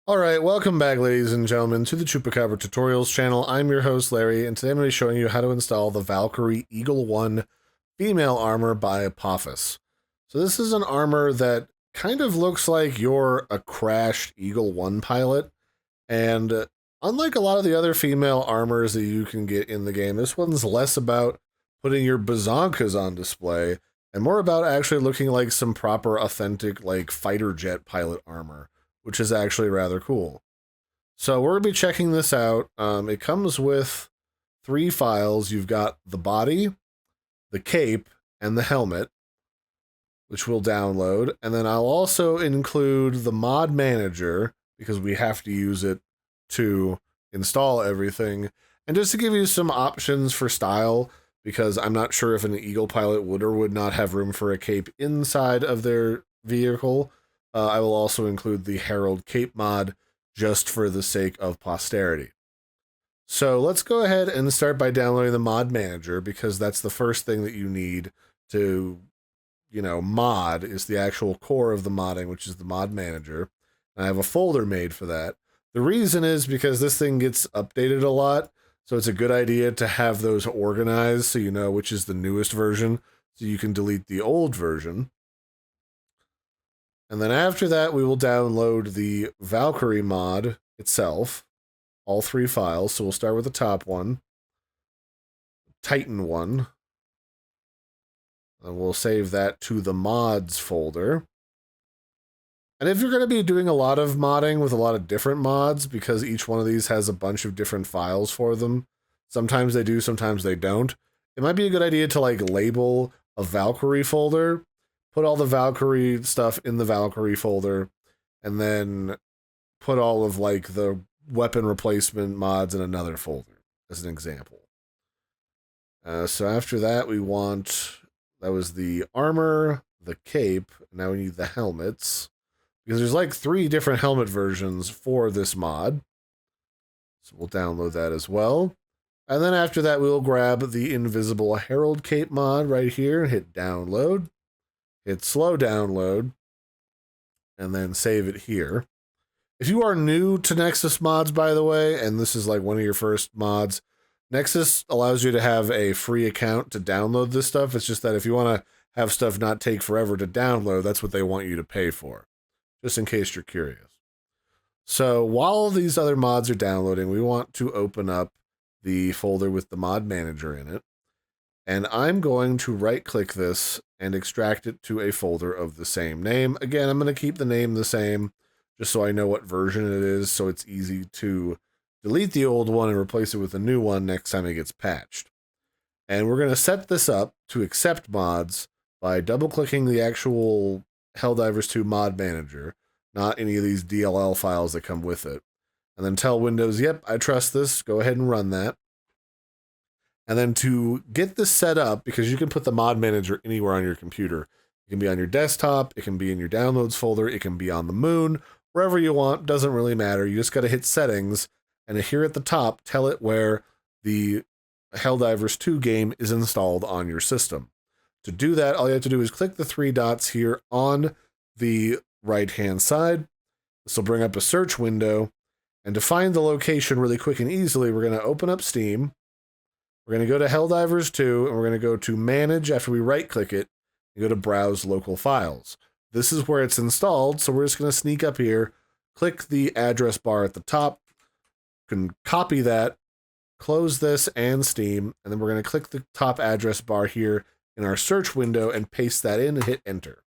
Alright, welcome back ladies and gentlemen to the Chupacabra Tutorials channel. I'm your host Larry, and today I'm going to be showing you how to install the VALKYRIE Eagle 1 female armor by Apophis. So this is an armor that kind of looks like you're a crashed Eagle 1 pilot, and unlike a lot of the other female armors that you can get in the game, this one's less about putting your bazonkas on display and more about actually looking like some proper authentic like fighter jet pilot armor, which is actually rather cool. So we're going to be checking this out. It comes with 3 files. You've got the body, the cape, and the helmet, which we'll download. And then I'll also include the mod manager, because we have to use it to install everything. And just to give you some options for style, because I'm not sure if an Eagle pilot would or would not have room for a cape inside of their vehicle. I will also include the Hearld Cape mod just for the sake of posterity. So let's go ahead and start by downloading the mod manager, because that's the first thing that you need to, mod is the actual core of the modding, which is the mod manager. And I have a folder made for that. The reason is because this thing gets updated a lot, so it's a good idea to have those organized so you know which is the newest version, so you can delete the old version. And then after that, we will download the Valkyrie mod itself, all 3 files. So we'll start with the top one, Titan one, and we'll save that to the mods folder. And if you're going to be doing a lot of modding with a lot of different mods, because each one of these has a bunch of different files for them, sometimes they do, sometimes they don't, it might be a good idea to label a Valkyrie folder, put all the Valkyrie stuff in the Valkyrie folder, and then put all of the weapon replacement mods in another folder, as an example. So after that, that was the armor, the cape, now we need the helmets, because there's 3 different helmet versions for this mod. So we'll download that as well. And then after that, we'll grab the Invisible Hearld Cape mod right here, hit download. Hit slow download, and then save it here. If you are new to Nexus mods, by the way, and this is one of your first mods, Nexus allows you to have a free account to download this stuff. It's just that if you want to have stuff not take forever to download, that's what they want you to pay for, just in case you're curious. So while these other mods are downloading, we want to open up the folder with the mod manager in it. And I'm going to right-click this and extract it to a folder of the same name. Again, I'm going to keep the name the same, just so I know what version it is, so it's easy to delete the old one and replace it with a new one next time it gets patched. And we're going to set this up to accept mods by double-clicking the actual Helldivers 2 mod manager, not any of these DLL files that come with it. And then tell Windows, yep, I trust this, go ahead and run that. And then to get this set up, because you can put the mod manager anywhere on your computer. It can be on your desktop, it can be in your downloads folder, it can be on the moon, wherever you want, doesn't really matter. You just got to hit settings, and here at the top, tell it where the Helldivers 2 game is installed on your system. To do that, all you have to do is click the 3 dots here on the right-hand side. This will bring up a search window, and to find the location really quick and easily, we're going to open up Steam. We're going to go to Helldivers 2, and we're going to go to Manage after we right-click it, and go to Browse Local Files. This is where it's installed, so we're just going to sneak up here, click the address bar at the top, you can copy that, close this and Steam, and then we're going to click the top address bar here in our search window and paste that in and hit Enter.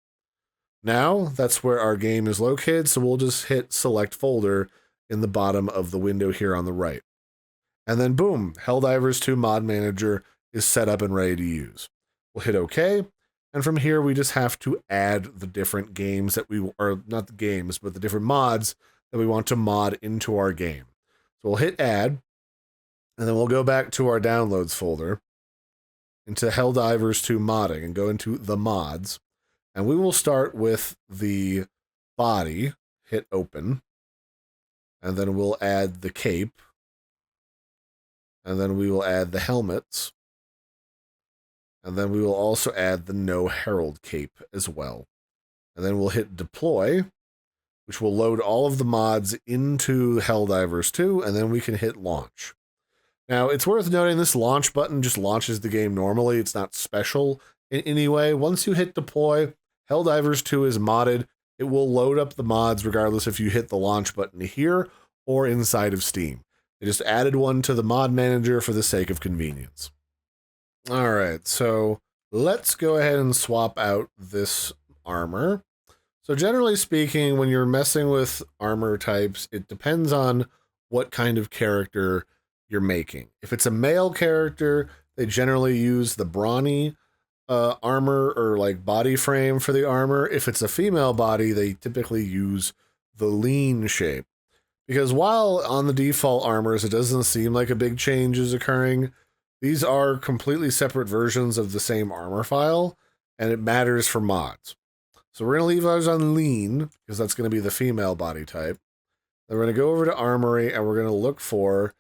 Now, that's where our game is located, so we'll just hit Select Folder in the bottom of the window here on the right. And then boom, Helldivers 2 mod manager is set up and ready to use. We'll hit OK. And from here, we just have to add the different games that or not the games, but the different mods that we want to mod into our game. So we'll hit add, and then we'll go back to our downloads folder into Helldivers 2 modding and go into the mods. And we will start with the body, hit open, and then we'll add the cape. And then we will add the helmets. And then we will also add the no Hearld Cape as well. And then we'll hit deploy. which will load all of the mods into Helldivers 2, and then we can hit launch. Now, it's worth noting this launch button just launches the game normally. It's not special in any way. Once you hit deploy, Helldivers 2 is modded. It will load up the mods regardless if you hit the launch button here or inside of Steam. They just added one to the mod manager for the sake of convenience. All right, so let's go ahead and swap out this armor. So generally speaking, when you're messing with armor types, it depends on what kind of character you're making. If it's a male character, they generally use the brawny armor or like body frame for the armor. If it's a female body, they typically use the lean shape. Because while on the default armors, it doesn't seem like a big change is occurring, these are completely separate versions of the same armor file, and it matters for mods. So we're going to leave ours on lean, because that's going to be the female body type. Then we're going to go over to Armory, and we're going to look for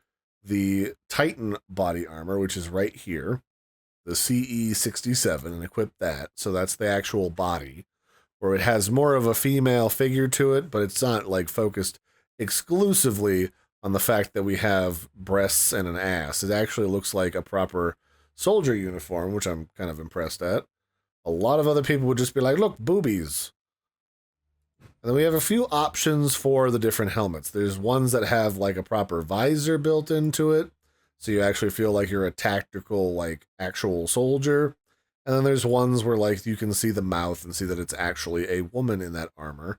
the Titan body armor, which is right here, the CE67, and equip that. So that's the actual body, where it has more of a female figure to it, but it's not like focused exclusively on the fact that we have breasts and an ass. It actually looks like a proper soldier uniform, which I'm kind of impressed at. A lot of other people would just be like, look, boobies. And then we have a few options for the different helmets. There's ones that have like a proper visor built into it, so you actually feel like you're a tactical, like, actual soldier. And then there's ones where, like, you can see the mouth and see that it's actually a woman in that armor.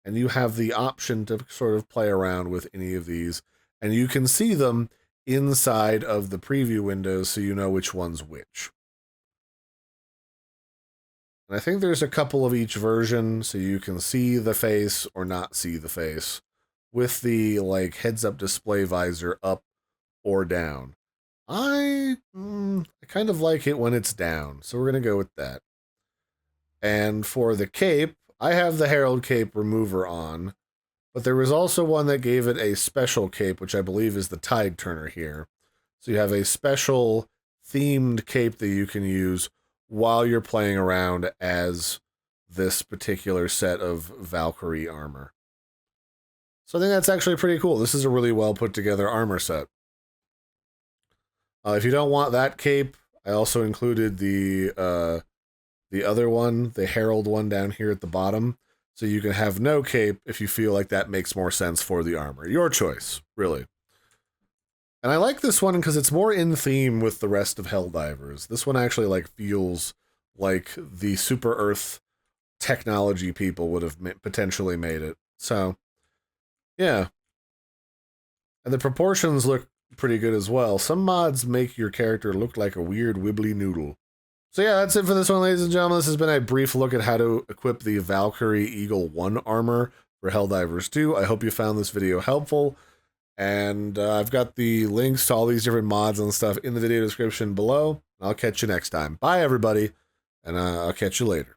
And you have the option to sort of play around with any of these. And you can see them inside of the preview windows so you know which one's which. And I think there's a couple of each version, so you can see the face or not see the face with the, like, heads-up display visor up or down. I kind of like it when it's down, so we're going to go with that. And for the cape, I have the Herald Cape remover on, but there was also one that gave it a special cape, which I believe is the Tideturner here. So you have a special themed cape that you can use while you're playing around as this particular set of Valkyrie armor. So I think that's actually pretty cool. This is a really well put together armor set. If you don't want that cape, I also included the other one, the Herald one down here at the bottom. So you can have no cape if you feel like that makes more sense for the armor. Your choice, really. And I like this one because it's more in theme with the rest of Helldivers. This one actually like feels like the Super Earth technology people would have potentially made it. So, yeah. And the proportions look pretty good as well. Some mods make your character look like a weird wibbly noodle. So yeah, that's it for this one, ladies and gentlemen. This has been a brief look at how to equip the VALKYRIE Eagle 1 armor for Helldivers 2. I hope you found this video helpful. And I've got the links to all these different mods and stuff in the video description below. I'll catch you next time. Bye, everybody, and I'll catch you later.